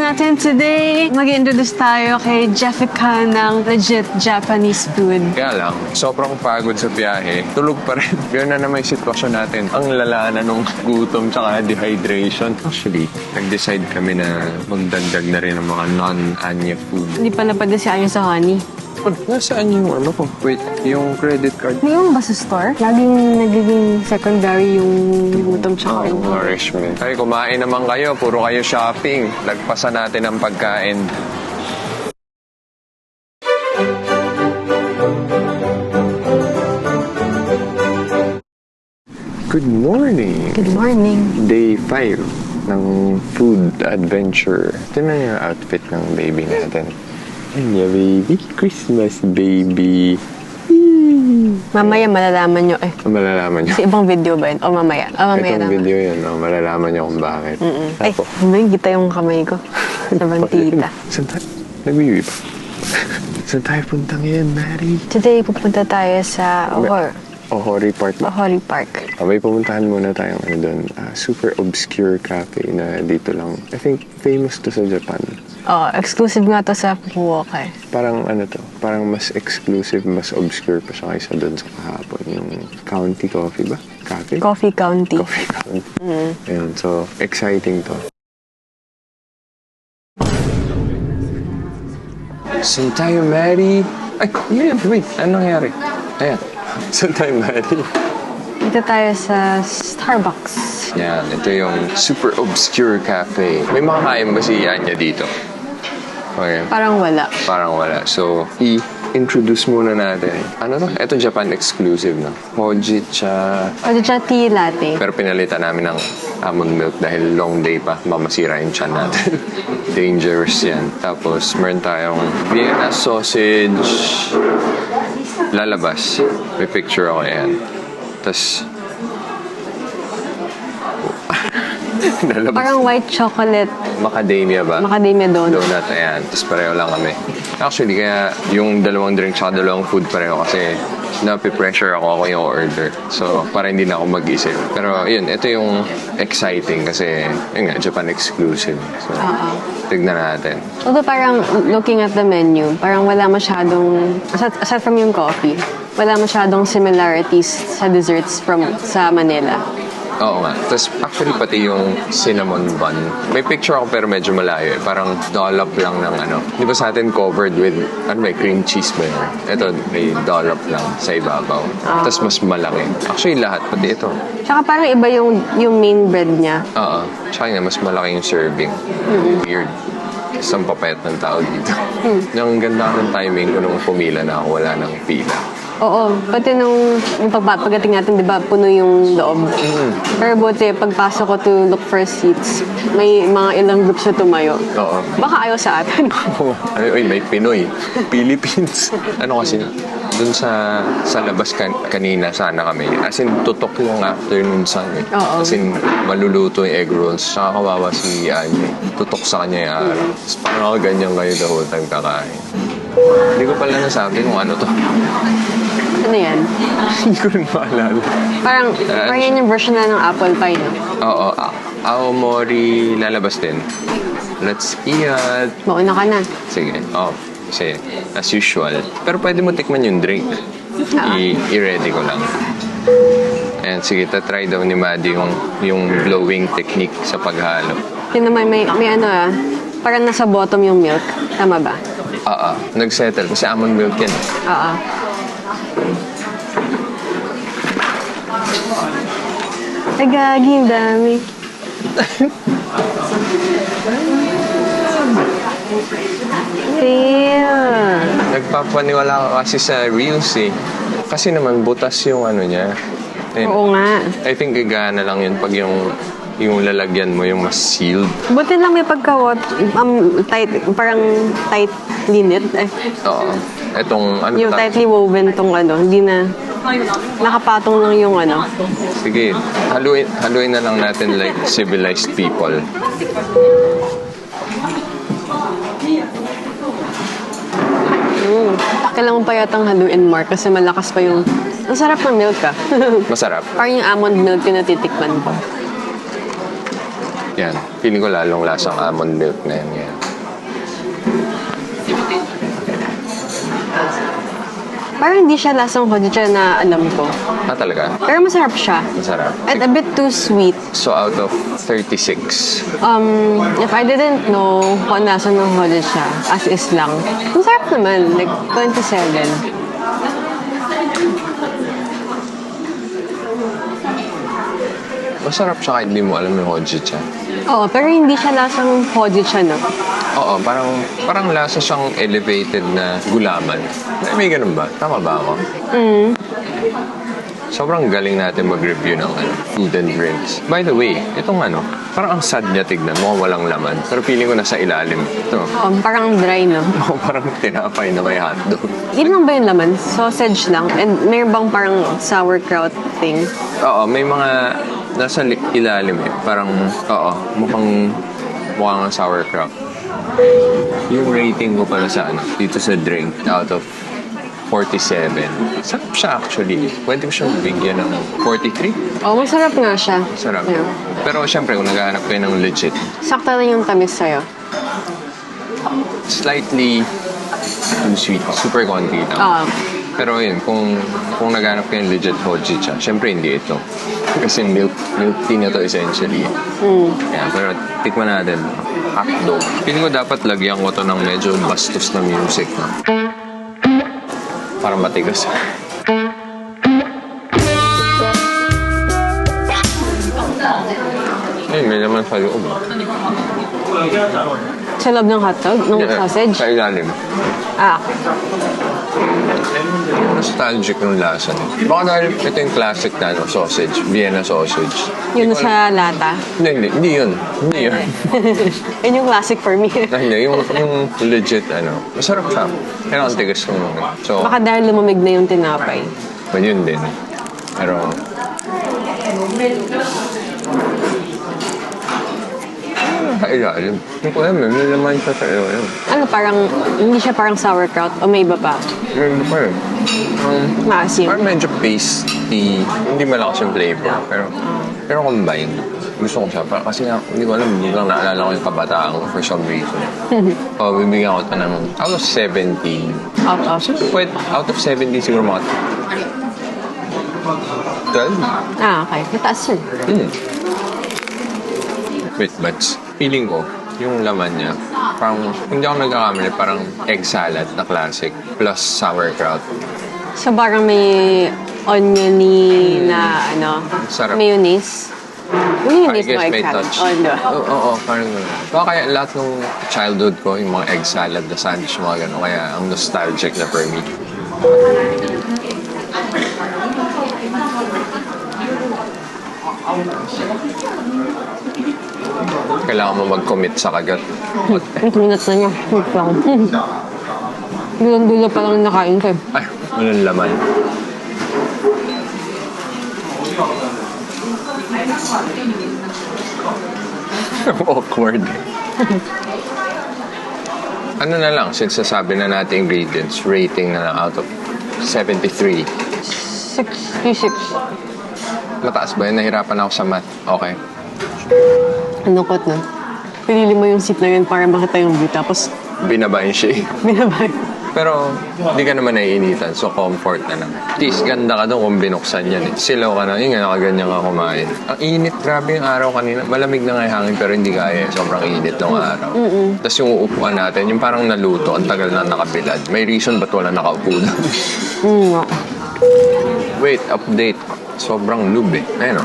natin today. Mag-introduce tayo kay Jessica ng legit Japanese food. Kaya lang, sobrang pagod sa biyahe. Tulog pa rin. Yun na naman yung sitwasyon natin. Ang lala na nung gutom tsaka dehydration. Actually, nag-decide kami na magdagdag na rin ng mga non-anya food. Hindi pa napadya si Ayo sa honey. Nasaan yung ano ko? Wait, yung credit card? Hindi mo ba sa store? Laging nagiging secondary yung gutom tsaka yung nourishment. Ay, kumain naman kayo. Puro kayo shopping. Lagpasan natin ang pagkain. Good morning! Good morning. Day 5 ng food adventure. Tingnan yung outfit ng baby natin. Anya, baby. Christmas, baby. Mamaya malalaman nyo eh. Malalaman nyo. Kasi ibang video ba yun? O mamaya? O mamaya Itong naman. video yun, malalaman nyo kung bakit. Ay, may kita yung kamay ko. Sa bantita. Saan tayo? Nagbibi pa. Saan tayo punta ngayon, Mary? Today, pupunta tayo sa Ohori Park. Ohori Park. May pumuntahan muna tayong doon. Super obscure cafe na dito lang. I think famous to sa Japan. Exclusive nga to sa Fukuoka eh. Parang parang mas exclusive, mas obscure pa siya kaysa doon sa kahapon. Yung County Coffee ba? Cafe? Coffee County. Coffee County. Ayan, so exciting to. Saan tayo, Mary? Ay, wait. Anong nangyari? Ayan. Saan tayo, Mary? Dito tayo sa Starbucks. Yan, ito yung super obscure cafe. May makakain ba si Anya dito? Okay. Parang wala. Parang wala. So, i-introduce muna natin. Ano to? Ito Japan exclusive, no? Hojicha. Hojicha tea latte. Pero pinalitan namin ng almond milk dahil long day pa. Mamasira yung tiyan natin. Dangerous yan. Tapos, meron tayong Vienna sausage. Lalabas. May picture ako yan. Tapos, lalabas. Parang white chocolate. Macadamia ba? Macadamia donut. Donut, ayan. Tapos pareho lang kami. Actually, kaya yung dalawang drink tsaka dalawang food pareho kasi napipressure ako yung order. So, para hindi na ako mag-isip. Pero, yun, ito yung exciting kasi, yun nga, Japan exclusive. So, tignan natin. Although parang looking at the menu, parang wala masyadong, aside from yung coffee, wala masyadong similarities sa desserts sa Manila. Oo nga. Tapos actually pati yung cinnamon bun. May picture ako pero medyo malayo eh. Parang dollop lang ng ano. Di ba sa atin covered with, may cream cheese ba yun? Ito, may dollop lang sa ibabaw. Tapos mas malaki. Actually lahat, pati ito. Tsaka parang iba yung main bread niya. Oo. Tsaka nga, mas malaki yung serving. Weird. Isang papayat ng tao dito. Yung ganda ng timing ko nung pumila na ako, wala nang pila. Oo, pati nung pagdating natin, di ba, puno yung loob. Pero buti, pagpasok ko to look for seats, may mga ilang groups na tumayo. Oo. Baka ayaw sa atin. Ay, may Pinoy. Philippines. Ano kasi, dun sa labas kanina sana kami. As in, tutok yung afternoon sun eh. Oo. As in, maluluto yung egg rolls. Saka kawawa si Anya. Tutok sa kanya yung araw. Tapos parang ako ganyan kayo the whole time kakain. Hindi ko pala nasabi kung ano to. Ano yan? Hindi ko rin maalala. Parang yan yung version na ng apple pie, no? Oo. Aomori lalabas din. Let's eat. Mauna ka na. Sige. Kasi as usual. Pero pwede mo tikman yung drink. I-ready ko lang. And sige, try daw ni Maddie yung blowing technique sa paghalo. Yun naman, may ano parang nasa bottom yung milk. Tama ba? Nag-settle. Kasi almond milk yan. Ay, gagi, yung dami. Nagpapaniwala ka kasi sa Reels eh. Kasi naman butas yung ano niya. And Oo nga. I think gagana lang yun pag yung lalagyan mo yung mas sealed. Buti lang may tight, parang tight linit. Oo. Etong ano Yung tightly woven tong hindi na nakapatong lang yung Sige, haluin na lang natin like civilized people. Kailangan pa yatang haluin, Mark, kasi malakas pa yung... Ang sarap ng milk, Masarap. Parang yung almond milk yung natitikman ko. Yan. Feeling ko lalong lasang almond milk na yan. Parang hindi siya lasang hojicha na alam ko. Talaga? Pero masarap siya. Masarap. At a bit too sweet. So, out of 36. If I didn't know kung ano lasa ng hojicha, as is lang, masarap naman. Like, 27. Masarap siya kahit hindi mo alam yung hojicha. Oo, pero hindi siya lasang hojicha, no? Oo, parang lasa siyang elevated na gulaman. May ganun ba? Tama ba ako? Sobrang galing natin mag-review ng food and drinks. By the way, itong parang ang sad niya tignan. Mukhang walang laman. Pero feeling ko nasa ilalim. Ito. Oo, parang dry, no? Parang tinapay na may hotdog. Yun lang ba yung laman? Sausage lang? And mayroon bang parang sauerkraut thing? Oo, may mga nasa ilalim eh. Parang, mukhang ang sauerkraut. Yung rating ko pala sa dito sa drink, out of 47. Sarap siya actually. Pwede ko siyang bigyan ng 43. Oo, masarap nga siya. Sarap. Yeah. Pero syempre, kung naghahanap kayo ng legit, Sakto lang yung tamis sa'yo. slightly too sweet. Super konti lang. Pero yun, kung naghanap kayo ng legit hojicha, syempre hindi ito. Kasi milk tea na to essentially. Yeah, pero tikman natin. Hotdog. Feeling ko dapat lagyan ko to ng medyo bastos na music. No? Para matigas. May naman sa loob. Sa loob ng hotdog? Ng sausage? Sa ilalim. Nostalgic yung lasa. Baka dahil ito yung classic na sausage. Vienna sausage. Yun sa lata? Hindi yun. Yun yung classic for me. Hindi, yung legit masarap siya. Kaya ang tigas kong so, Baka dahil lumamig na yung tinapay. yun din. Pero kailalim. Hindi ko alam, may naman siya sa ilalim. Parang, hindi siya parang sauerkraut o may iba pa? Meron pa rin. Maasim. Parang medyo pasty. Hindi malakas yung flavor. Pero combined. Gusto ko siya. Kasi hindi ko alam, biglang naalala ko yung kabataan ko for some reason. Bibigyan ko ito ng out of 17. Out of 17 siguro mga 12? Okay. Mataas yun. Wait, but feeling ko, yung laman niya, parang, hindi ako nagkakamali, parang egg salad na classic plus sauerkraut. So parang may oniony na Sarap. mayonnaise. Mayonnaise I guess no egg may salad. touch. Oo, Oo, parang gano'n. Baka kaya lahat ng childhood ko, yung mga egg salad na sandwich, mga gano'n. Kaya ang nostalgic na for me. Kailangan mo mag-commit sa kagat. 8 minutes na niya. Wait lang. Dulang-dula pa lang nakain ko. Ay, walang laman. Awkward. Na lang, since sasabi na natin ingredients, rating na lang out of 73. 66. Mataas ba yun? Nahirapan ako sa math. Okay. Anukot na. Pinili mo yung seat na yun para makita yung view. Tapos, Binabayin siya eh. binabay. Pero, hindi ka naman naiinitan. So, comfort na lang. At least, ganda ka doon kung binuksan yan eh. Silaw ka na. Yung nga, nakaganyan ka kumain. Ang init. Grabe yung araw kanina. Malamig na nga yung hangin pero hindi kaya. Sobrang init ng araw. Tapos yung uupuan natin, yung parang naluto, ang tagal na nakabilad. May reason ba't wala nakaupo doon? Wait, update. Sobrang noob eh. Ayun o.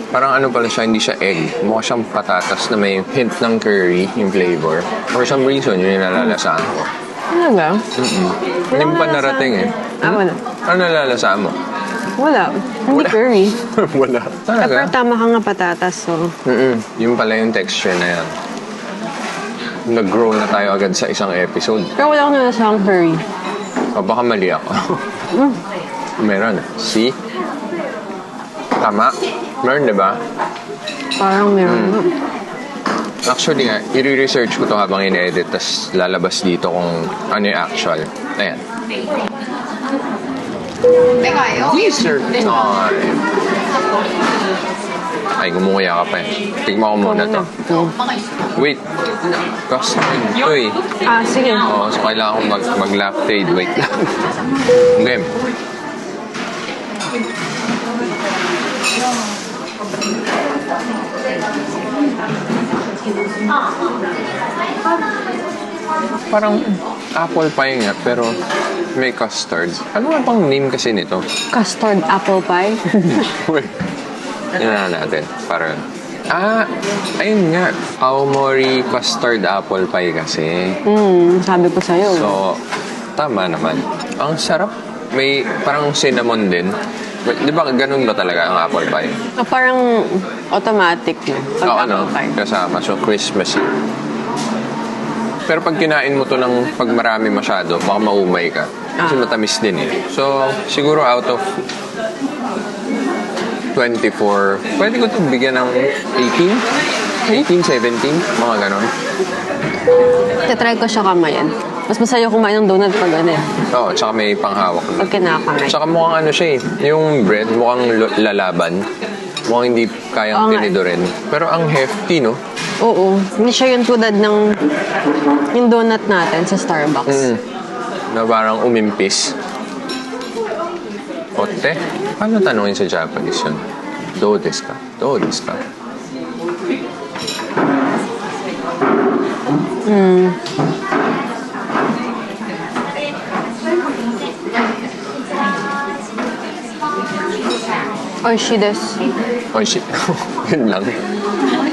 Parang pala siya, hindi siya egg. Mukha siyang patatas na may hint ng curry, yung flavor. For some reason, yun yung nalalasaan ko. Talaga? Hindi mo pa narating eh. Wala. Ano nalalasaan mo? Wala. Hindi curry. Wala. Pero Talaga? tama ka nga patatas, so. Yung pala yung texture na yan. Nag-grow na tayo agad sa isang episode. Pero wala akong nalasang curry. O baka mali ako. Meron. See? Tama? Meron, di ba? Parang meron. Actually nga, i-research ko to habang in-edit tas lalabas dito kung ano yung actual. Ayan. Dessert time! Ay, gumukuya ka pa eh. Tignan ko muna to. Wait. Custard to eh. Sige. Oo, so kailangan kong mag-lactate. Wait lang. Okay. Parang apple pie nga, pero may custard. Ano nga bang name kasi nito? Custard apple pie. Wait. Yan na natin. Para... ayun nga. Aomori custard apple pie kasi. Sabi ko sa'yo. So, tama naman. Ang sarap. May parang cinnamon din. Di ba ganun ba talaga ang apple pie? Parang automatic na. Oo, ano? Kasama. So, Christmas. Pero pag kinain mo to ng pag marami masyado, baka maumay ka. Kasi matamis din eh. So, siguro out of 24, pwede ko ito bigyan ng 18? 18, 17? Mga ganon. Tatry ko siya kamayan. Mas masaya kumain ng donut pag ano eh. Oo, tsaka may panghawak na. Pag kinakamay. Tsaka mukhang ano siya eh. Yung bread, mukhang lalaban. Mukhang hindi kayang tinidorin. Pero ang hefty, no? Oo. Hindi siya yung tulad ng yung donut natin sa Starbucks. Na parang umimpis. Ote? Paano tanongin sa Japanese yun? Do desu ka? Do desu ka? Oishi desu. Oishi. Yun lang.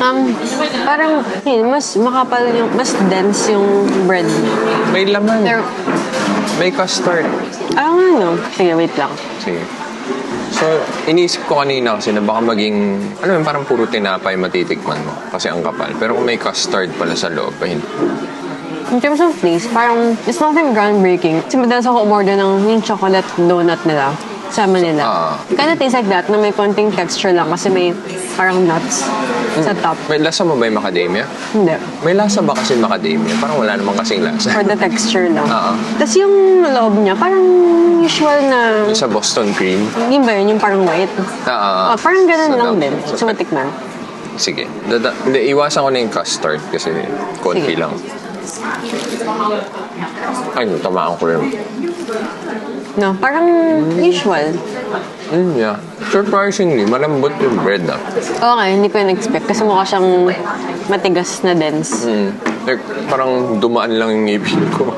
Parang mas makapal yung, mas dense yung bread. May laman. Pero, May custard. ano? Sige, wait lang. Sige. So, iniisip ko kanina kasi na baka maging, ano yun, parang puro tinapay matitikman mo. Kasi ang kapal. Pero kung may custard pala sa loob, hindi. In terms of taste, parang it's nothing groundbreaking. Kasi madalas ako umorder ng yung chocolate donut nila sa Manila. Kind of tastes like that na may konting texture lang kasi may parang nuts sa top. May lasa mo ba yung macadamia? Hindi. May lasa ba kasi macadamia? Parang wala namang kasing lasa. For the texture lang. Oo. Tapos yung loob niya, parang usual na... Yung sa Boston cream? Yun ba yun? Yung parang white? Parang ganun lang din. So, matikman. Sige. Iwasan ko na yung custard kasi konti lang. Ay, tamaan ko rin. No, parang usual. Yeah. Surprisingly, malambot yung bread Okay, hindi ko yun expect kasi mukha siyang matigas na dense. Like, parang dumaan lang yung ngipin ko.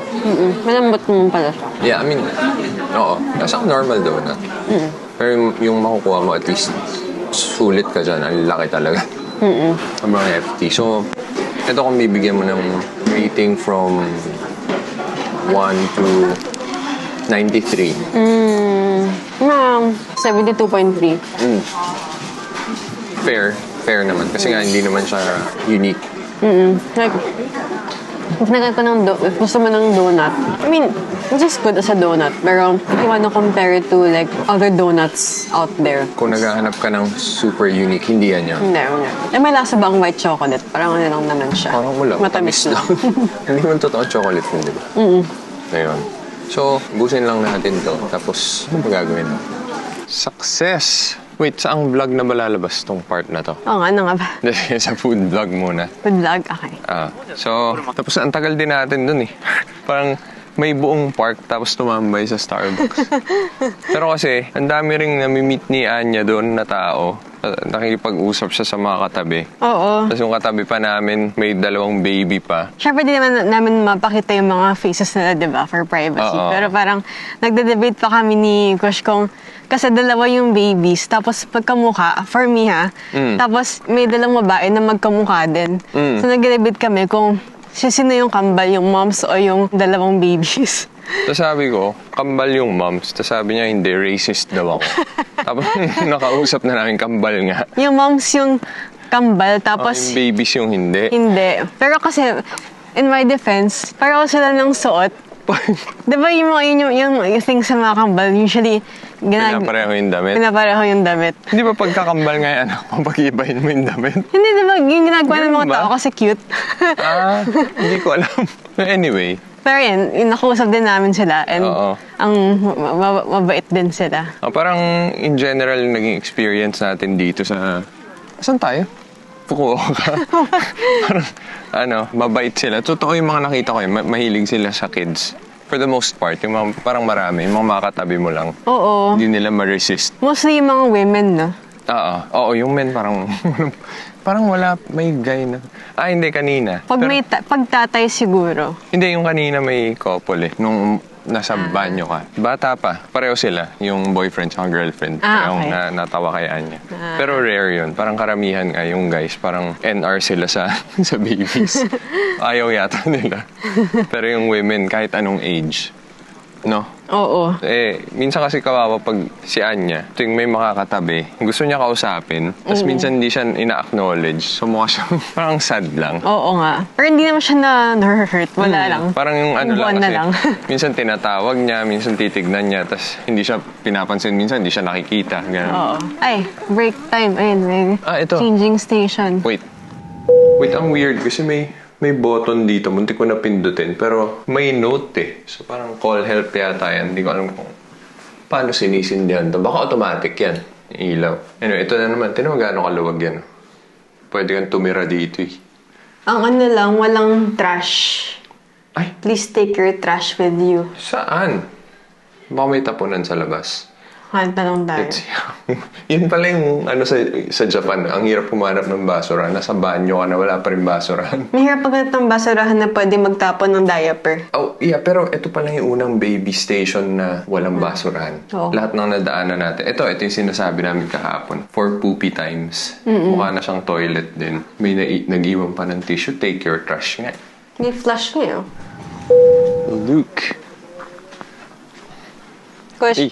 Malambot naman pala siya. Yeah, I mean, oo. Nasa normal donut. Pero yung makukuha mo, at least, sulit ka dyan. Ang laki talaga. Sobrang hefty. So, ito kung bibigyan mo ng rating from 1 to 93. 72.3. Fair naman. Kasi nga, hindi naman siya unique. Like, if gusto mo ng donut, I mean, it's just good as a donut. Pero if you wanna compare it to like other donuts out there. Kung naghahanap ka ng super unique, hindi yan yun. Hindi. May lasa ba ang white chocolate? Parang ano lang naman siya. Parang wala. Matamis lang. Hindi man totoo chocolate yun, di ba? Ayun. So, busin lang natin to. Tapos, ano ba gagawin mo? Success! Wait, saang vlog na ba lalabas tong part na to? Oo nga, ano nga ba? Sa food vlog muna. Food vlog? Okay. So, tapos ang tagal din natin dun eh. Parang may buong park tapos tumambay sa Starbucks. Pero kasi, ang dami ring nami-meet ni Anya doon na tao. Nakikipag-usap siya sa mga katabi. Oo. Tapos yung katabi pa namin, may 2 baby pa. Siyempre, di naman namin mapakita yung mga faces nila, di ba? For privacy. Oo. Pero parang, nagde-debate pa kami ni Kush kung kasi 2 yung babies, tapos pagkamukha, for me tapos may 2 babae na magkamukha din. So nagde-debate kami kung sino yung kambal, yung moms o yung 2 babies. Tapos sabi ko, kambal yung moms. Tapos sabi niya, hindi, racist daw ako. Tapos nakausap na namin, kambal nga. Yung moms yung kambal, tapos... yung babies yung hindi. Hindi. Pero kasi, in my defense, parang sila ng suot. Diba yung thing sa mga kambal, usually, Pinapareho yung damit. Pinapareho yung damit. Hindi ba pagkakambal nga yan, mapag-ibahin mo yung damit? Hindi, diba yung ginagawa ng mga ba? tao kasi cute. Hindi ko alam. Anyway. Pero yun, nakusap din namin sila and ang mabait din sila. Parang in general, naging experience natin dito sa Saan tayo? Fukuoka. Parang, mabait sila. Totoo yung mga nakita ko mahilig sila sa kids. For the most part, yung mga, parang marami, yung mga makatabi mo lang. Oo. Hindi nila ma-resist. Mostly yung mga women, no? Oo, yung men parang, parang wala, may guy na. Hindi, kanina. Pag tatay siguro. Hindi, yung kanina may couple nung nasa banyo ka. Bata pa, pareho sila, yung boyfriend at girlfriend. Okay. Natawa kay Anya. Pero rare yun. Parang karamihan nga yung guys, parang NR sila sa babies. Ayaw yata nila. Pero yung women, kahit anong age, no? Oo. Minsan kasi kawawa pag si Anya, tuwing may makakatabi, gusto niya kausapin, tapos minsan hindi siya ina-acknowledge. So mukha siya parang sad lang. Oo nga. Pero hindi naman siya na-hurt. Wala lang. Parang yung ano lang kasi, lang. minsan tinatawag niya, minsan titignan niya, tapos hindi siya pinapansin, minsan hindi siya nakikita. Ganun. Oo. Ay, break time. Ayun, may Ito. changing station. Wait, ang weird kasi may button dito, muntik ko na pindutin, pero may note So parang call help yata yan. Hindi ko alam kung paano sinisindihan to. Baka automatic yan, ilaw. Anyway, ito na naman. Tinan mo gaano kaluwag yan. Pwede kang tumira dito Ang lang, walang trash. Ay, Please take your trash with you. saan? Baka may tapunan sa labas. Tanong tayo. Yun pala yung sa Japan. Ang hirap pumanap ng basura. Nasa banyo ka na, wala pa rin basurahan. Mahirap pagkat ng basurahan na pwede magtapon ng diaper. Oh, yeah, pero ito pala yung unang baby station na walang basurahan. Oo. Lahat ng nadaanan natin. Ito yung sinasabi namin kahapon. For poopy times. Mukha na siyang toilet din. May nag-iwan pa ng tissue. Take your trash nga. May flush niya. Luke. Kush,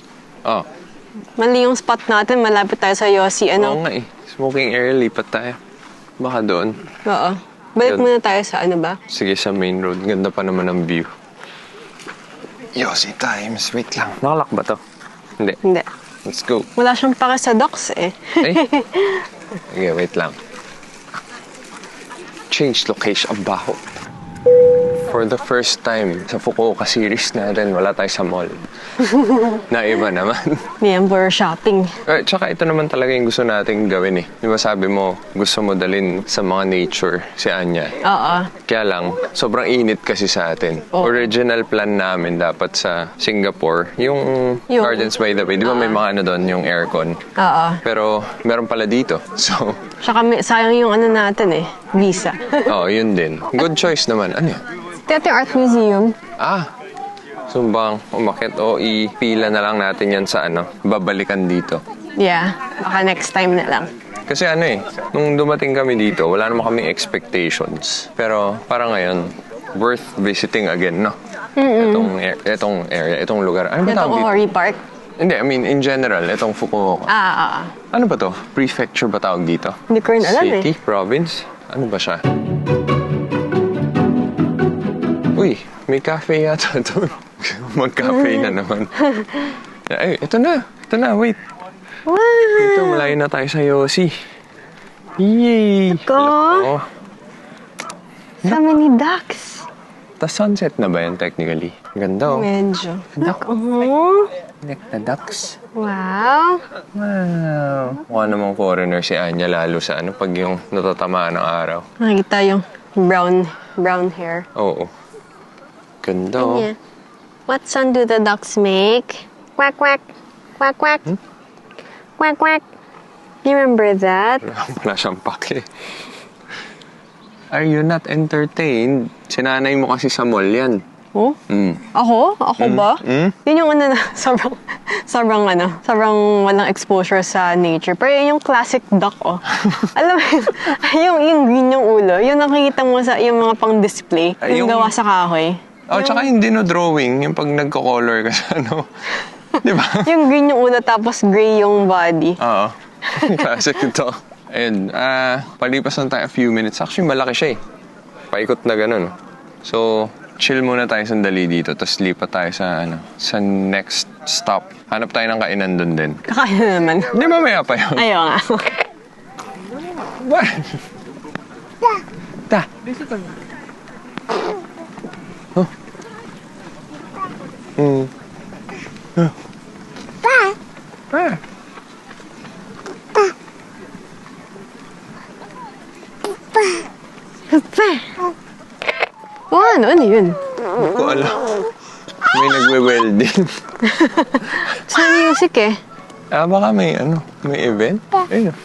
mali yung spot natin. Malapit tayo sa Yossi. Oo nga Smoking area, lipat tayo. Baka doon. Oo. Balik muna tayo sa ba? Sige, sa main road. Ganda pa naman ang view. Yossi Times. Wait lang. Nakalak ba to? Hindi. Let's go. Wala siyang pake sa docks Sige, wait lang. Change location. Baho. For the first time sa Fukuoka series natin, wala tayo sa mall. Naiba naman. Yan, for shopping. Tsaka ito naman talaga yung gusto nating gawin Di ba sabi mo, gusto mo dalhin sa mga nature si Anya? Oo. Kaya lang, sobrang init kasi sa atin. Original plan namin dapat sa Singapore, yung Gardens by the Bay. Di ba may mga doon, yung aircon? Oo. Pero meron pala dito. So, Tsaka sayang yung natin visa. yun din. Good choice naman. Ano yan? Ito yung art museum. Sumbang, umakit o ipila na lang natin yan sa babalikan dito. Yeah, baka next time na lang. Kasi nung dumating kami dito, wala naman kaming expectations. Pero parang ngayon, worth visiting again, no? Itong area, itong lugar. Ano ba Ito tawag dito? Ori Park. Hindi, I mean, in general, itong Fukuoka. Ano ba to? Prefecture ba tawag dito? Hindi ko rin alam City? Province? Ano ba siya? Uy, may cafe yata doon. Mag-cafe na naman. Ay, ito na. Wait. Wow! Ito, malayo na tayo sa Yossi. Yay! Ko? So many ducks. Sunset na ba yan technically? Ganda Medyo. Duck. Oh. The ducks. Wow. Mukha namang foreigner si Anya lalo sa pag yung natatamaan ng araw. Nakikita yung brown hair. Oo. Ganda Yeah. What sound do the ducks make? Quack, quack. Quack, quack. Quack, quack. You remember that? Wala siyang pake. Are you not entertained? Sinanay mo kasi sa mall yan. Oh? Ako? Ako ba? Yun yung sobrang walang exposure sa nature. Pero yun yung classic duck, Alam mo, yung green yung ulo, yung nakikita mo sa yung mga pang-display, yung gawa sa kahoy. Tsaka yung dino-drawing, yung pag nagko-color ka sa Di ba? Yung green yung ulo, tapos gray yung body. Oo. Classic ito. Ayun, palipas lang tayo a few minutes. Actually, malaki siya Paikot na ganun. So, chill muna tayo sandali dito, tapos lipat tayo sa next stop. Hanap tayo ng kainan doon din. Kakain na naman. Hindi, mamaya pa yun. Ayaw nga. What? Ta. Oh. Pa. Jose! Oh, ano yun? Hindi ko alam. May nagwe-welding. Sa music eh. Baka may event? Ayun.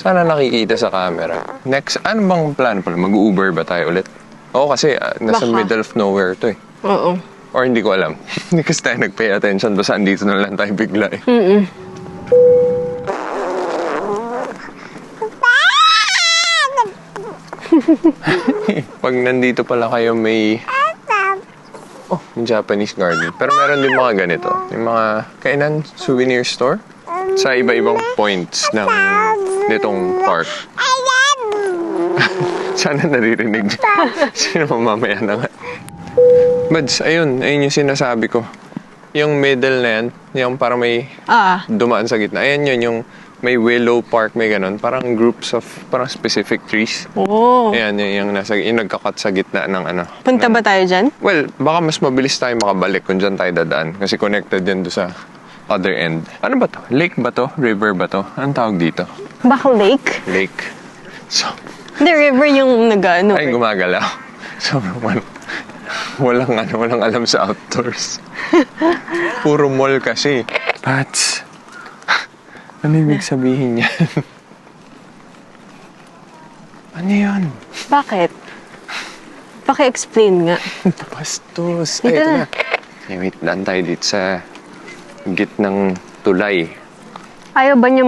Sana nakikita sa camera. Next, ano bang plano pala? Mag-Uber ba tayo ulit? Oo, kasi nasa Baka. middle of nowhere to eh. Oo. Or hindi ko alam. Hindi kasi tayo nag-pay attention. Basta andito na lang tayo bigla eh. Pag nandito pala kayo may Japanese garden. Pero meron din mga ganito. Yung mga kainan souvenir store sa iba-ibang points ng ditong park. Sana naririnig niyo. Sino mamamaya na nga. Mads, ayun yung sinasabi ko. Yung middle na yan, yung parang may dumaan sa gitna. Ayan yun, yung may willow park, may ganun. Parang groups of, parang specific trees. Oo. Ayan, yung nagkakat sa gitna ng ano. Punta ba tayo dyan? Well, baka mas mabilis tayo makabalik kung dyan tayo dadaan. Kasi connected yan doon sa other end. Ano ba to? Lake ba to? River ba to? Anong tawag dito? Baka lake? Lake. So, The river yung nag-ano. ay, gumagalaw. So, walang alam sa outdoors. Puro mall kasi. Pats, ano ibig sabihin yan? Ano yun? Bakit? Paki-explain nga. Bastos. Dito Ay, ito na. na. Ay, wait lang tayo dito sa gitnang tulay. Ayaw ba niyo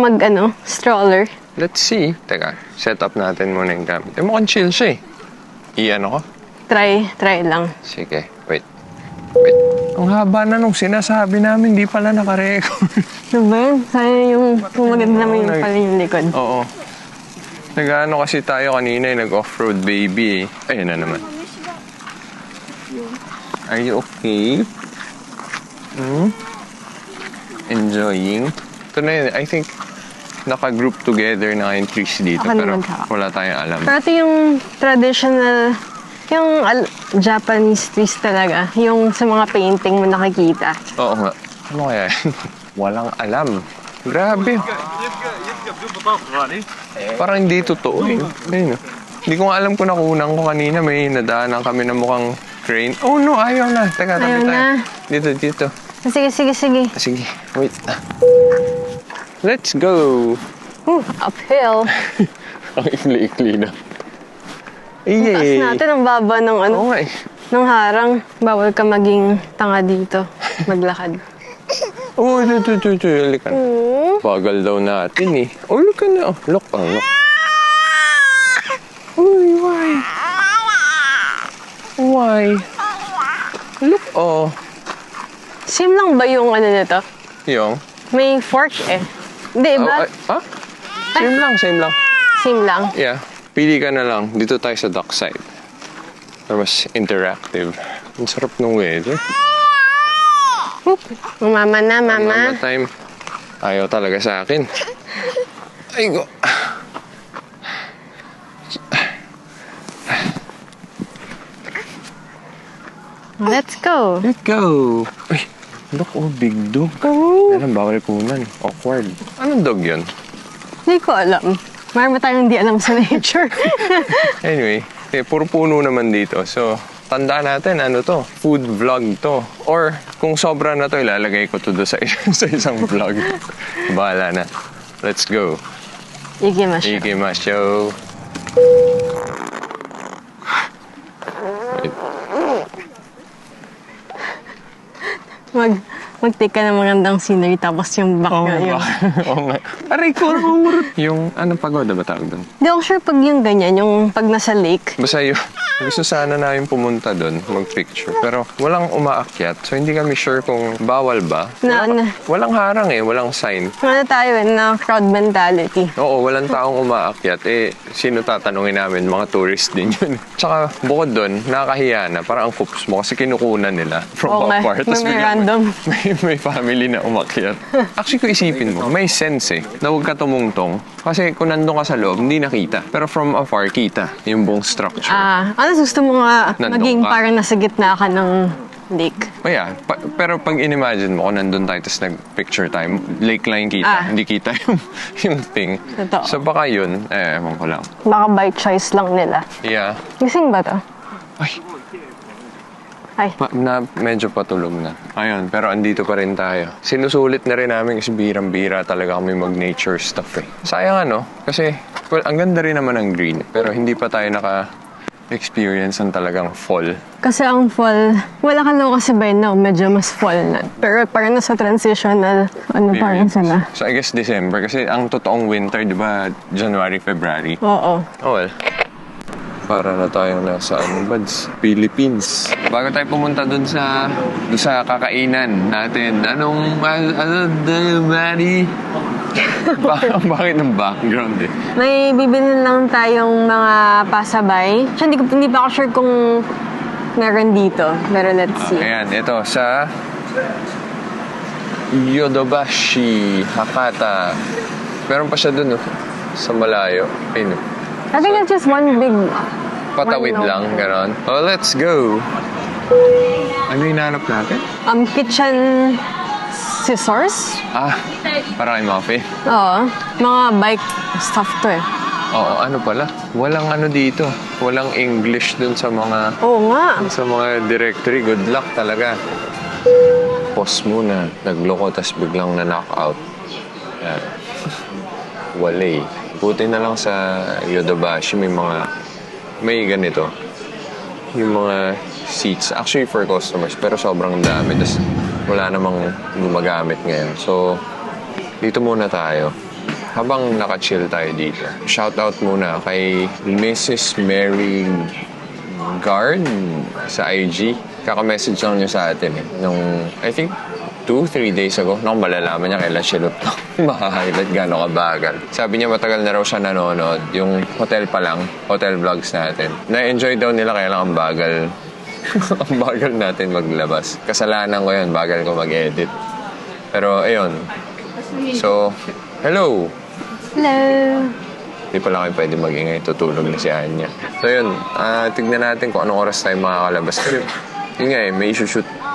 stroller? Let's see. Teka, set up natin muna yung gamit. Mukhang chill siya eh. I-ano ko? Try lang. Sige, wait. Ang haba na nung sinasabi namin, di pala nakarecord. Ano ba yun? Sayang yung maganda naman yung pala yung likod. Oo. Nag-ano kasi tayo kanina, nag-off-road baby eh. Ayun na naman. Are you okay? Enjoying? Ito na yun, I think naka-group together na yung trees dito. Ako pero naman ka. wala tayong alam. Pero ito yung traditional, yung Japanese trees talaga. Yung sa mga painting mo nakikita. Oo nga. Ano kaya yan? Walang alam. Grabe. Parang hindi totoo eh. Ayun. Hindi ko nga alam kung nakunan ko kanina. May nadaanan kami na mukhang crane. Oh no, ayaw na. Teka, tabi Ayaw tayo. na. Dito. Sige. Sige, wait. Let's go. Uphill. Ang ikli-ikli na. Taas Yay! natin ang baba ng Oo nga eh. ng harang. Bawal ka maging tanga dito. Maglakad. Oh, ito. Halika na. Bagal daw natin eh. Oh, look na. Oh, look. Uy, why? Why? Look, oh. Same lang ba yung nito? Yung? May fork eh. Hindi ba? Ha? Same lang. Same lang. Yeah. Pili ka na lang. Dito tayo sa dock side. Para mas interactive. Ang sarap ng weather. Mama na, Mama mama. time. Ayaw talaga sa akin. Ay, go. Let's go. Let's go. Uy, look, big dog. Alam, bawal kunan. Awkward. Anong dog yun? Hindi ko alam. Marami tayong hindi alam sa nature. Anyway, puro puno naman dito. So, tandaan natin, ano to? Food vlog to. Or, kung sobra na to, ilalagay ko to sa isang vlog. Bahala na. Let's go. Ikimasyo. Ikimasyo. Mag-take ka ng magandang scenery tapos yung back na yun. Oo nga. Aray ko, yung, pagoda ba tawag doon? Hindi ako sure pag yung ganyan, yung pag nasa lake. Basta yung, gusto sana namin pumunta doon, mag-picture. Pero walang umaakyat, so hindi kami sure kung bawal ba. Walang harang eh, walang sign. Ano tayo na crowd mentality. Oo, walang taong umaakyat. Sino tatanungin namin? Mga tourist din yun. Tsaka bukod doon, nakakahiya na. Parang ang kups mo kasi kinukunan nila from afar. Tapos may biglang random. may family na umakyat. Actually, kung isipin mo, may sense eh, na huwag ka tumungtong. Kasi kung nandun ka sa loob, hindi nakita. Pero from afar, kita yung buong structure. Ano gusto mo nga Nandun maging ka. parang nasa gitna ka ng lake. Oh yeah, pero pag in-imagine mo kung nandun tayo tapos nag-picture tayo, lake lang yung kita, hindi kita yung thing. Totoo. So baka yun, ewan ko lang. Baka by choice lang nila. Yeah. Gising ba to? Ay, medyo patulog na. Ayun, pero andito pa rin tayo. Sinusulit na rin namin kasi birang-bira talaga kami mag-nature stuff eh. Sayang kasi ang ganda rin naman ng green, pero hindi pa tayo naka-experience ng talagang fall. Kasi ang fall, wala ka lang kasi by now, medyo mas fall na. Pero parang nasa transitional, parang sila. So I guess December, kasi ang totoong winter, di ba, January, February? Oo. Oh well. Para na tayong nasa Buds, Philippines. Bago tayo pumunta dun sa kakainan natin, Manny? Bakit ng background eh? May bibili lang tayong mga pasabay. Hindi pa ako sure kung meron dito. Pero let's see. Ayan, ito sa Yodobashi, Hakata. Meron pa siya dun, sa malayo. Ayun, I think it's just one big... patawid lang, gano'n. Oh, let's go! Ano yung nahanap natin? Kitchen scissors? Para kay Muffy? Oo. Mga bike stuff to eh. Oo, ano pala? Walang dito. Walang English dun sa mga... Oo nga. Sa mga directory. Good luck talaga. Pause muna. Nagloko, tas biglang na-knockout. Yan. Walay. Buti na lang sa Yodobashi, may ganito. Yung mga seats, actually for customers, pero sobrang dami. Tapos wala namang gumagamit ngayon. So, dito muna tayo. Habang naka-chill tayo dito. Shoutout muna kay Mrs. Mary Guard sa IG. Kaka-message lang niya sa atin eh. Nung, I think, 2-3 days ago, malalaman niya kailan siya luto. Maka-highlight gano'ng kabagal. Sabi niya matagal na raw siya nanonood. Yung hotel pa lang, hotel vlogs natin. Na-enjoy daw nila kaya lang ang bagal. Ang bagal natin maglabas. Kasalanan ko yun, bagal ko mag-edit. Pero ayun. So, hello! Hello! Hindi pala kayo pwede mag-ingay. Tutulog na si Anya. So yun, tignan natin kung anong oras tayo makakalabas. Pero yun nga may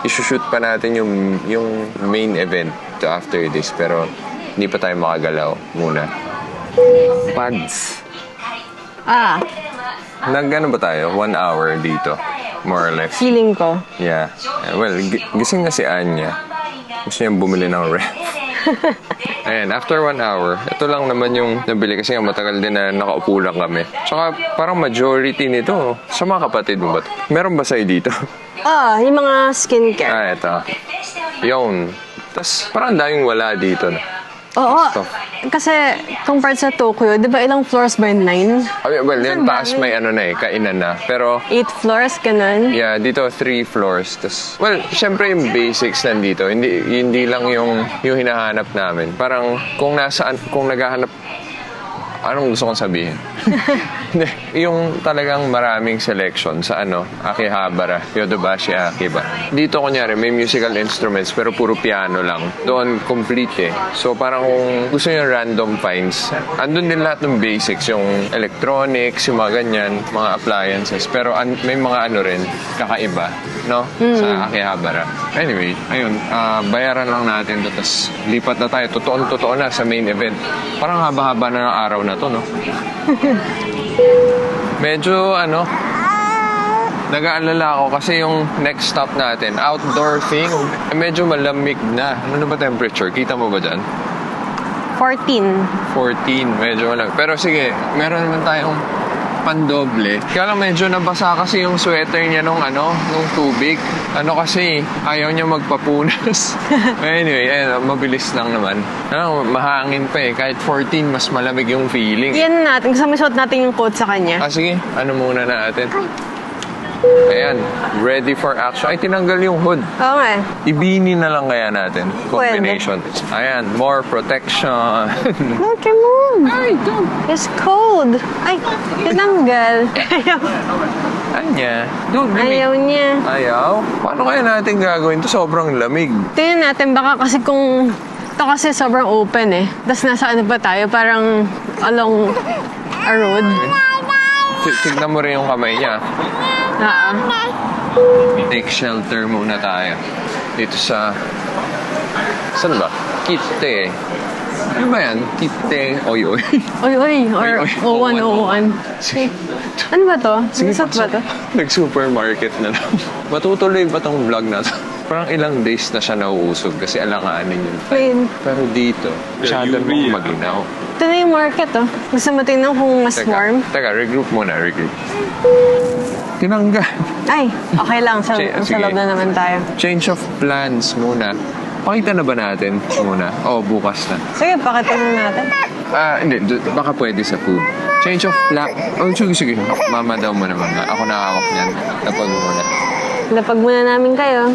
isushoot pa natin yung main event to after this. Pero hindi pa tayo makagalaw muna. Pads. Nag-ano ba tayo? 1 hour dito. More or less. Feeling ko. Yeah. Well, gising na si Anya. Gusto niya bumili ng ref. Ayan, after 1 hour, ito lang naman yung nabili kasi nga matagal din na nakaupo lang kami. Tsaka parang majority nito, sa mga kapatid mo ba? Meron ba sa'yo dito? Yung mga skincare. Ito. Yun. Tapos parang daming wala dito na. Oo. Kasi compared sa Tokyo, di ba ilang floors ba yun? 9? Well, yung taas may kainan na. Pero 8 floors, ganun? yeah, dito 3 floors. Tas, well, syempre yung basics nandito. Hindi lang yung hinahanap namin. Parang kung naghahanap, anong gusto kong sabihin? Yung talagang maraming selection sa Akihabara, Yodobashi Akiba. Dito kunyari may musical instruments pero puro piano lang. Doon complete eh. So parang kung gusto nyo random finds, andun din lahat ng basics, yung electronics, yung mga ganyan, mga appliances. Pero may mga rin, kakaiba, no? Sa Akihabara. Anyway, ayun, bayaran lang natin to, tapos lipat na tayo. Totoo na sa main event. Parang haba-haba na ng araw na to, no? Medyo nag-aalala ako kasi yung next stop natin, outdoor thing, medyo malamig na. Ano ba temperature? Kita mo ba dyan? 14. 14, medyo malamig. Pero sige, meron naman tayong pandoble. Kaya lang medyo nabasa kasi yung sweater niya nung tubig. Kasi ayaw niya magpapunas. Anyway, mabilis lang naman. Mahangin pa kahit 14, mas malamig yung feeling. Yan natin. Gusto mo suot natin yung coat sa kanya? Sige. Muna natin? Ayan. Ready for action. Ay, tinanggal yung hood. Oo nga. Ibini na lang kaya natin. Combination. Pwede. Ayan. More protection. No, come on. Ay, don't. It's cold. Ay, tinanggal. Anya. Dude, Ayaw niya. Ayaw? Paano kaya natin gagawin to? Sobrang lamig. Tingnan natin. Baka kasi kung... Ito kasi sobrang open Tapos nasa pa tayo? Parang along a road. Tignan mo rin yung kamay niya. Take shelter muna tayo. Dito sa... Saan ba? Kite. Ano ba yan? Kite. Oy. Oy. Or 0101. Ano ba to? Saan ba to? Nag-supermarket na lang. Matutuloy ba tong vlog na to? Parang ilang days na siya nauusog kasi alanganin yung time. Pero dito, masyado mong maginaw. Ito na yung market, oh. Gusto mo tingnan kung mas warm? Teka, regroup muna. Tinanggal. Ay, okay lang. Sa loob na naman tayo. Change of plans muna. Pakita na ba natin muna? Bukas na. Sige, pakita na natin. Hindi. Baka pwede sa food. Change of plan. Sige. Mama daw mo naman. Ako nakakap niyan. Lapag mo muna. Lapag muna namin kayo.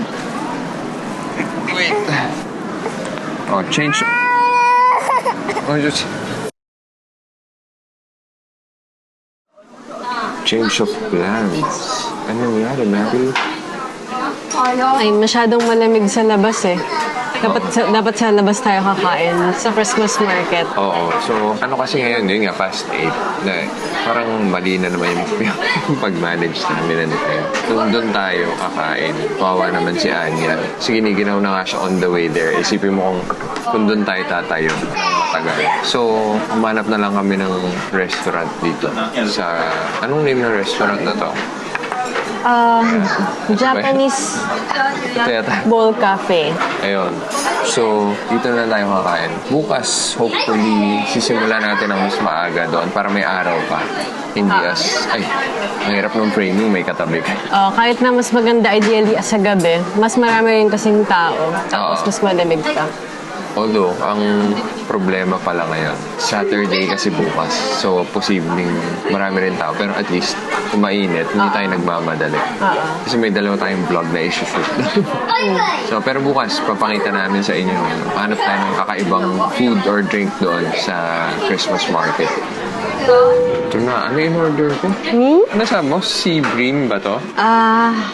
Wait. Change. Just... Change of plans. Ano nangyari, Mary? Ay, masyadong malamig sa labas eh. Dapat sa labas tayo kakain sa Christmas market. Oo. So, ano kasi ngayon, yun nga, past 8. Parang mali na naman yung pag-manage namin na tayo. Doon tayo kakain. Kawawa naman si Anya. Sige, ginaw na nga siya on the way there. Isipin mo kung doon tayo tatayo ng matagal. So, umanap na lang kami ng restaurant dito. Anong name ng restaurant na to? Japanese Bowl Cafe. Ayun. So, dito na tayo kakain. Bukas, hopefully, sisimula natin ang mas maaga doon para may araw pa. Hindi ang hirap ng framing, may katabi ka. Kahit na mas maganda ideally sa gabi, mas marami rin kasing tao. Tapos mas malamig pa. Although, ang problema pala ngayon, Saturday kasi bukas. So, posibleng marami rin tao. Pero at least, kung mainit, hindi tayo nagmamadali. Kasi may dalawa tayong vlog na issue-shoot. So, pero bukas, papakita namin sa inyo. Hanap tayo ng kakaibang food or drink doon sa Christmas market. Ito na. Ano yung order ko? Ano sabi mo? Sea bream ba to?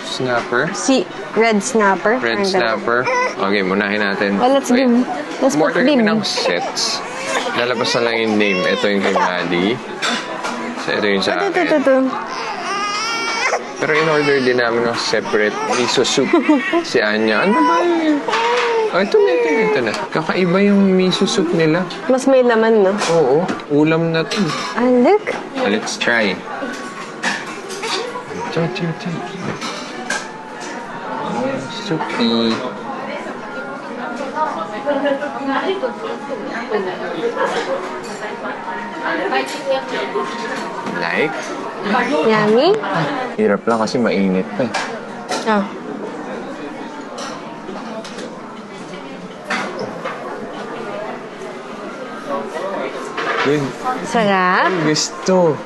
Snapper? Red snapper. Red snapper. Okay, munahin natin. Well, let's order kami ng sets. Lalabas na lang yung name. Ito yung kay Maddie. So, ito yung sa akin. Ito. Pero in-order din namin ng separate miso soup. Si Anya. Ano ba yun? Ito na. Kakaiba yung miso soup nila. Mas may laman, no? Oo. Ulam na to. Look. Let's try. Try. Soupy. Like? Yummy? Hirap lang kasi mainit pa eh. Good. Sarap. Gusto.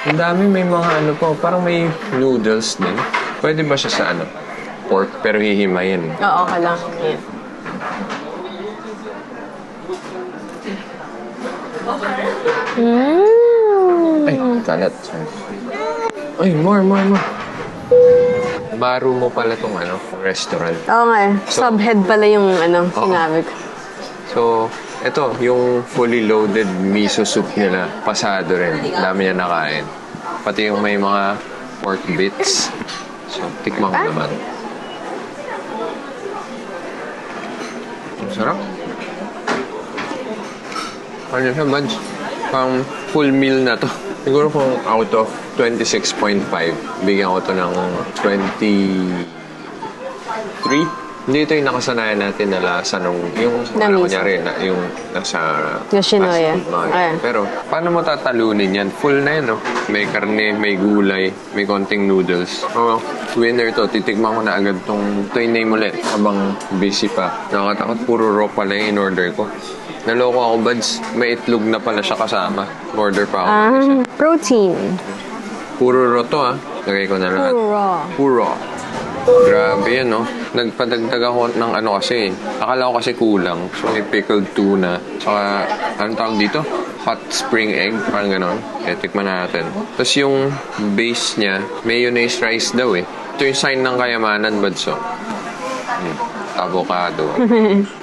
Ang dami may mga parang may noodles din. Pwede ba siya sa pork pero hihimayin? Oo, okay lang. Yeah. Ay, kalat. Ay, more. Baro mo pala tong restaurant. Oo nga. Subhead pala yung sinabi ko. So, ito, yung fully loaded miso soup nila, pasado rin. Dami niya nakain. Pati yung may mga pork bits. So, tikman ko naman. Ang sarap. Ano siya, Budge? Pang full meal na to. Siguro kung out of 26.5, bigyan ko to ng 23. Hindi ito yung nakasanayan natin na lasa yung kunyari na yung nasa Yoshinoya. Pero paano mo tatalunin yan? Full na yan, no? May karne, may gulay, may konting noodles. Winner to. Titikman ko na agad tong name ulit habang busy pa. Nakatakot, puro raw pala yung in-order ko. Naloko ako, Buds. May itlog na pala siya kasama. Order pa ako. Protein. Puro raw to, lagay ko na lahat. Puro. Grabe yan, no? Nagpadagdag ako ng kasi. Akala ko kasi kulang. So, may pickled tuna. Saka, anong tawag dito? Hot spring egg. Parang ganon. Tikman natin. Tapos yung base niya, mayonnaise rice daw eh. Ito yung sign ng kayamanan, Badso. Avocado.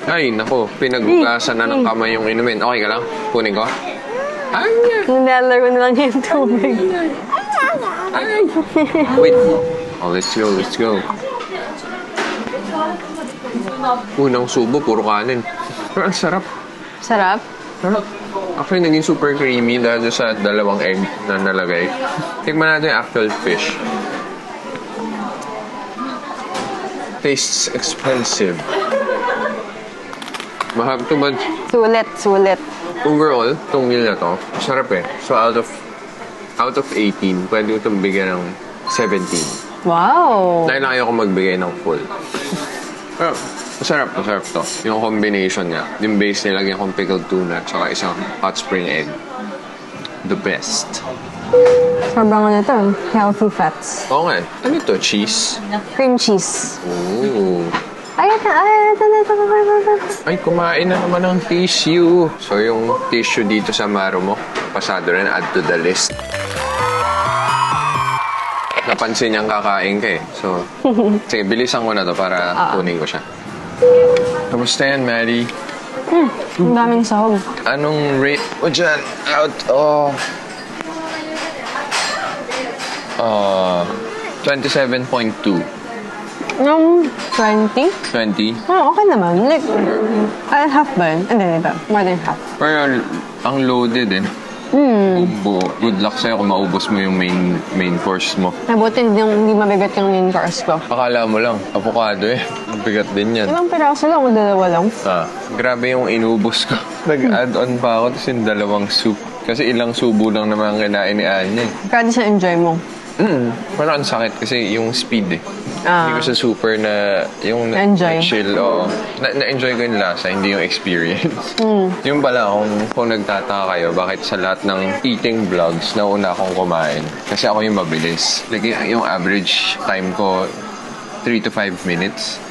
Ay, nako. Pinagugasan na ng kamay yung inumin. Okay ka lang? Kunin ko? Anya! Nilalaro na lang yung tubig. Ay! Wait. Oh, let's go, let's go. Unang subo, puro kanin. Pero ang sarap. Sarap? Sarap. Actually, naging super creamy dahil sa dalawang egg na nalagay. Tikman natin yung actual fish. Tastes expensive. Mahal to, but Sulit. overall, itong meal na to, sarap eh. So out of 18, pwede ko itong bigyan ng 17. Wow! Dahil ayaw ko magbigay ng full. Pero, masarap to. Yung combination niya. Yung base nilagyan kong pickled tuna at saka isang hot spring egg. The best. Sobrang ano ito, healthy fats. Oo nga eh. Ano ito? Cheese? Cream cheese. Ooh. Ito. Ay, kumain na naman ng tissue. So, yung tissue dito sa maro mo, pasado rin, add to the list. Napansin niyang kakain ka eh. So, sige, bilisan ko na to para kunin ko siya. Kamusta yan, Maddie? Ang daming sahog. Anong rate mo dyan? Out of... 27.2. Yung 20? 20? Oh, okay naman. Like, half ba yun? Hindi, diba? More than half. Pero ang loaded eh. Good luck sa'yo kung maubos mo yung main course mo. Mabuti hindi mabigat yung main course ko. Akala mo lang, avocado eh. Bigat din yan. Ilang piraso lang o dalawa lang? Grabe yung inubos ko. Nag-add-on pa ako tapos yung dalawang soup. Kasi ilang subo lang naman ang kinain ni Anya eh. Pero sa enjoy mo? Parang ang sakit kasi yung speed eh. Hindi ko sa super na yung Enjoy. chill. Na-enjoy ko yung lasa, hindi yung experience. Yung pala, kung nagtataka kayo, bakit sa lahat ng eating vlogs, nauna akong kumain. Kasi ako yung mabilis. Like, yung average time ko, 3 to 5 minutes.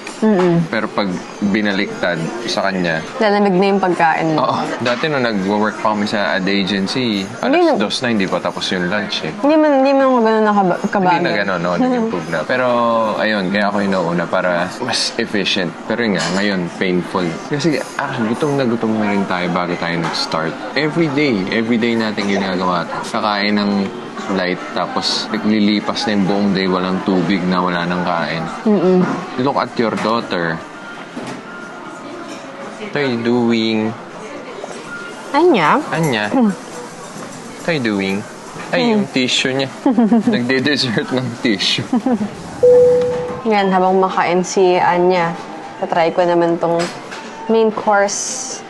Pero pag binaliktad sa kanya... Lalamig na yung pagkain mo. Oo. Dati nung nag-work pa kami sa ad agency, alas 2 na hindi pa tapos yung lunch eh. Hindi man ako ganun nakabago. Hindi na gano'n, no? Nag-improve na. Pero, ayun, kaya ako yung nauna para mas efficient. Pero yun nga, ngayon, painful. Kasi, gutom na rin tayo bago tayo nag-start. Every day natin ginagawa ito. Kakain ng light, tapos naglilipas na yung buong day, walang tubig na, wala nang kain. Look at your daughter. What are you doing? Anya? What are you doing? Ay, yung tissue niya. Nagde-dessert ng tissue. Yan, habang makain si Anya, tatry ko naman tong main course.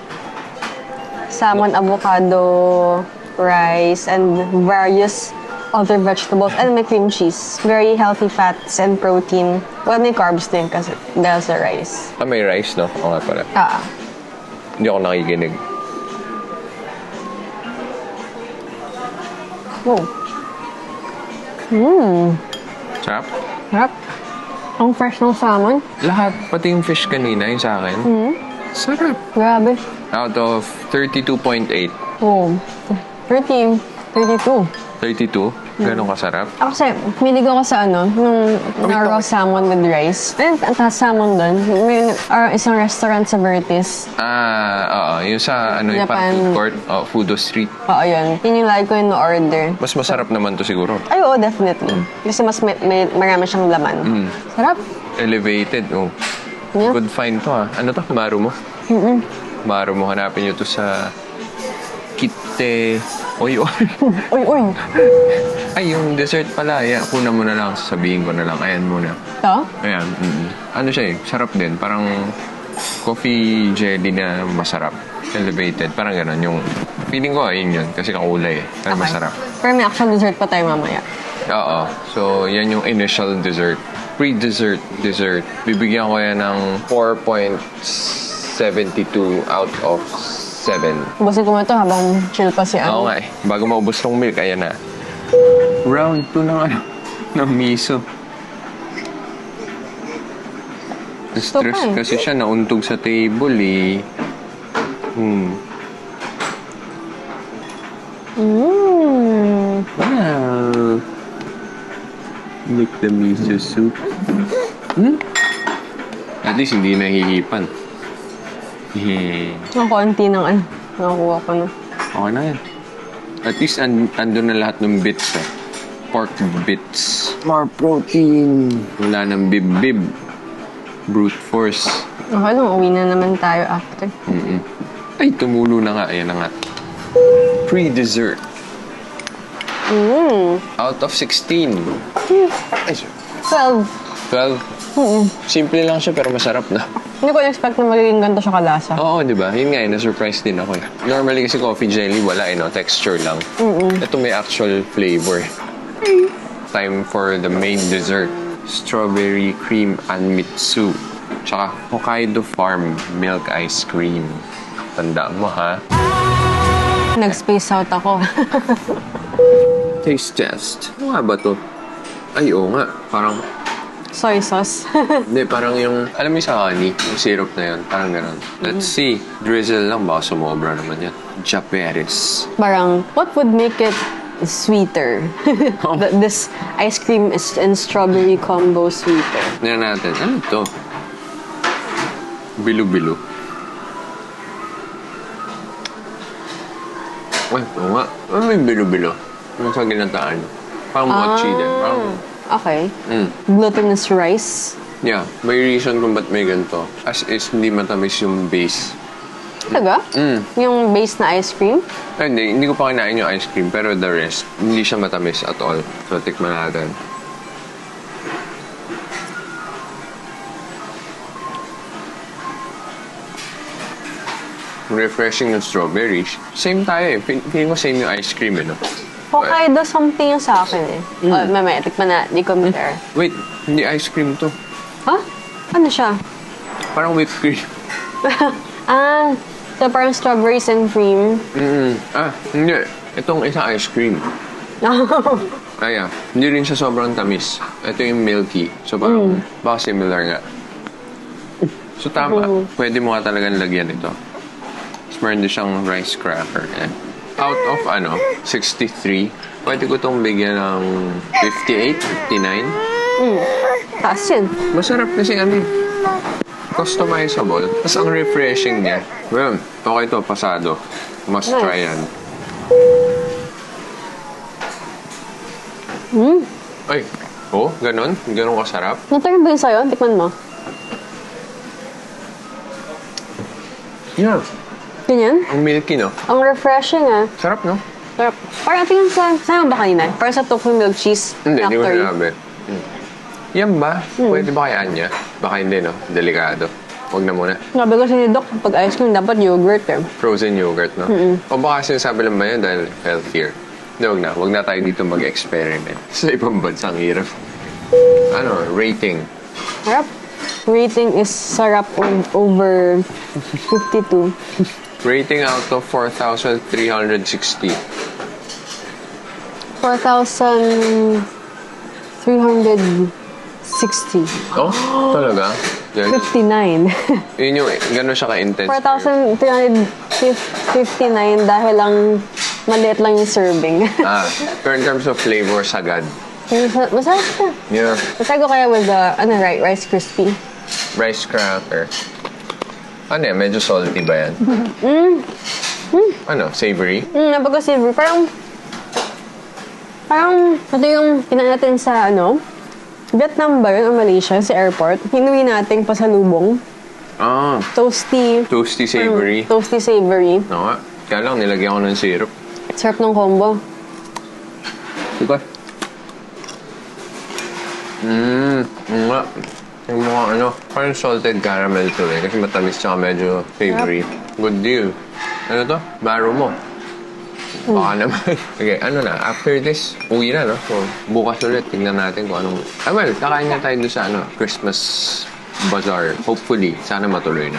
Salmon, avocado, rice, and various other vegetables, and may cream cheese. Very healthy fats and protein. Well, may carbs din kasi dahil sa rice. May rice, no? Oo nga pala. Hindi ako nakikinig. Oh. Sarap? Sarap. Ang fresh ng salmon. Lahat, pati yung fish kanina, yung sa akin. Sarap. Grabe. Out of 32.8. Oh. 32. 32? Ganun kasarap? Kasi, milig ako sa nung raw salmon with rice. And ang taas salmon doon. May isang restaurant sa Vertis. Oo. Yung sa, yung Japan. food court, Fudo Street. Oo, yun. Yun yung lagi ko yung order. Mas masarap naman to siguro. Ay, oo, definitely. Kasi mas marami siyang laman. Sarap. Elevated, oh. Yeah. Good find to, Ano to? Maru mo? Maru mo. Hanapin nyo to sa Kite... Oy. Uy. Ay, yung dessert pala. Ayan, kuna mo na lang. Sasabihin ko na lang. Ayan muna. Ito? Ayan. Ano siya eh. Sarap din. Parang coffee jelly na masarap. Elevated. Parang gano'n. Yung feeling ko, ayun yun. Kasi kakulay eh. Pero masarap. Pero may actual dessert pa tayo mamaya. Oo. So, yan yung initial dessert. Pre-dessert. Bibigyan ko yan ng 4.72 out of 7. Ubusin ko mo ito habang chill pa si Anne. Oo nga eh. Bago maubos tong milk, ayan na. Round 2 ng miso. Stress kasi siya, nauntog sa table eh. Wow. Look the miso soup. At least hindi nahihipan. Ang konti ng nakuha ko na. Okay na yan. At least andun na lahat ng bits eh. Pork bits. More protein. Wala nang bib-bib. Brute force. Okay lang, uwi na naman tayo after. Ay, tumulo na nga. Ayan na nga. Pre-dessert. Out of 16. Ay, 12. 12. Simple lang siya pero masarap na. Hindi ko expect na magiging ganito siya kalasa. Oo, di ba? Yun nga, na-surprise din ako eh. Normally kasi coffee jelly, wala texture lang. Ito may actual flavor. Time for the main dessert. Strawberry cream anmitsu. Tsaka Hokkaido Farm milk ice cream. Tandaan mo ha. Nag-space out ako. Taste test. Ano nga ba to? Ay, oo nga. Parang, Soy sauce. hindi, parang yung, alam mo yung sa honey, yung syrup na yun. Parang ganun. Let's see. Drizzle lang, baka sumobra naman yan. Japeris. Parang, what would make it sweeter? This ice cream and strawberry combo sweeter. Tingnan natin. Ano to? Bilo-bilo. Ay, oo nga. Ano yung bilo-bilo? Yung sa ginataan. Parang mochi din. Parang, Okay. Glutinous rice. yeah, may reason kung ba't may ganito. As is, hindi matamis yung base. Talaga? Yung base na ice cream? Ay, hindi ko pa kinain yung ice cream, pero the rest, hindi siya matamis at all. So, tikman natin. Refreshing ng strawberries. Same tayo eh. Feeling ko same yung ice cream eh, no? Hokkaido something yung sa akin eh. Mamaya, tikman na. Di compare. Wait, hindi ice cream to. Ha? Ano siya? Parang whipped cream. So parang strawberries and cream. Hindi. Itong isang ice cream. Hindi rin siya sobrang tamis. Ito yung milky. So parang, baka similar nga. So tama. Pwede mo nga talagang lagyan ito. Tapos meron din siyang rice cracker. Out of 63, pwede ko itong bigyan ng 58, 59. Taas yun. Masarap kasi customizable. Tapos ang refreshing niya. Well, okay to, pasado. Must try yan. Ay, ganun? Ganun kasarap? Naturn ba yun sa'yo? Tikman mo. Yeah. Ganyan? Ang milky, no? Ang refreshing ah. Sarap, no? Sarap. Parang tingin saan ba kanina? Parang sa tofu milk cheese. Hindi ko Factory. sinabi. Yan ba? Pwede ba kayaan niya? Baka hindi, no? Delikado. Huwag na muna. Sabi ko ni Doc, pag ice cream, dapat yogurt eh. Frozen yogurt, no? O baka sinasabi lang ba yan dahil healthier? Hindi, huwag na. Huwag na tayo dito mag-experiment. Sa ibang bansa, ang hirap. Rating. Sarap. Rating is sarap over 52. Rating out of 4,360. 4,360. Oh, talaga? 59. Yun yung, gano'n siya ka-intense. 4,359 dahil lang maliit lang yung serving. Pero in terms of flavor, sagad. Masarap na. Yeah. Masarap ko kaya with the, Rice Crispy. Rice cracker. Ano yan? Medyo salty ba yan? Savory? Napaka-savory. Parang, ito yung kinain natin sa, Vietnam ba yun o Malaysia, sa airport. Hinuwi natin pasalubong. Toasty. Toasty savory. Toasty savory. Oo nga. Kaya lang, nilagyan ko ng syrup. Sarap ng combo. Diba? Nga. Yung mga parang salted caramel to eh. Kasi matamis tsaka medyo savory. Good deal. Ano to? Baro mo. Baka naman. Okay, after this, uwi na, no? So, bukas ulit, tingnan natin kung anong... kakain nga tayo doon sa, Christmas bazaar. Hopefully, sana matuloy na.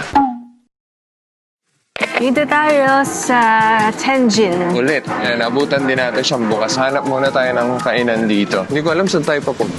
Dito tayo sa Tenjin. Ulit. Ayan, abutan din natin siyang bukas. Hanap muna tayo ng kainan dito. Hindi ko alam saan tayo papunta.